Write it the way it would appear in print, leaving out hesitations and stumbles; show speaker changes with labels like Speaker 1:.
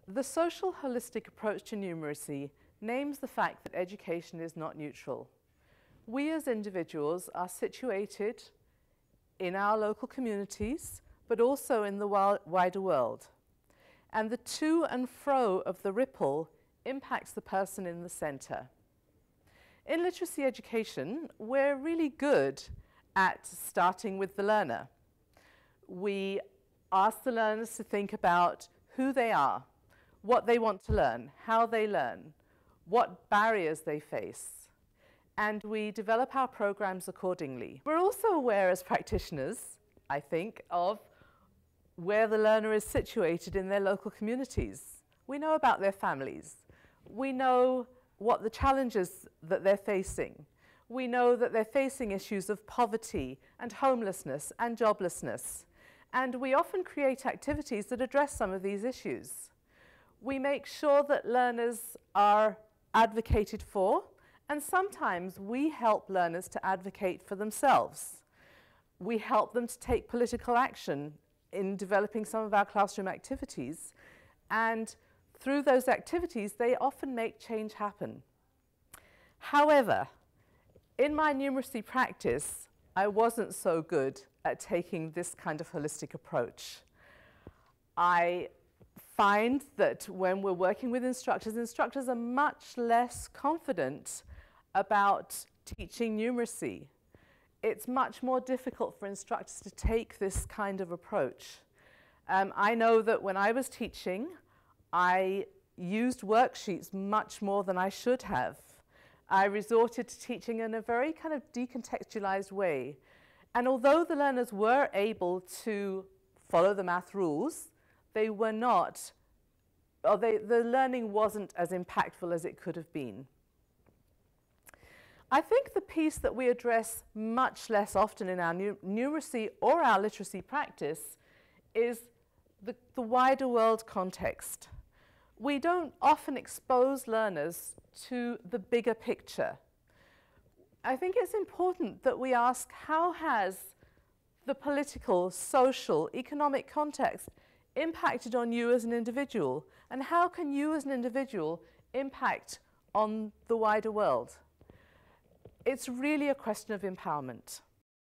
Speaker 1: The social holistic approach to numeracy names the fact that education is not neutral. We as individuals are situated in our local communities, but also in the wider world. And the to and fro of the ripple impacts the person in the center. In literacy education, we're really good at starting with the learner. We ask the learners to think about who they are, what they want to learn, how they learn, what barriers they face, and we develop our programs accordingly. We're also aware as practitioners, I think, of where the learner is situated in their local communities. We know about their families. We know what the challenges that they're facing. We know that they're facing issues of poverty and homelessness and joblessness. And we often create activities that address some of these issues. We make sure that learners are advocated for, and sometimes we help learners to advocate for themselves. We help them to take political action in developing some of our classroom activities, and through those activities they often make change happen. However, in my numeracy practice, I wasn't so good at taking this kind of holistic approach. I find that when we're working with instructors, instructors are much less confident about teaching numeracy. It's much more difficult for instructors to take this kind of approach. I know that when I was teaching, I used worksheets much more than I should have. I resorted to teaching in a very kind of decontextualized way. And although the learners were able to follow the math rules, they were not, or the learning wasn't as impactful as it could have been. I think the piece that we address much less often in our numeracy or our literacy practice is the wider world context. We don't often expose learners to the bigger picture. I think it's important that we ask, how has the political, social, economic context impacted on you as an individual? And how can you as an individual impact on the wider world? It's really a question of empowerment.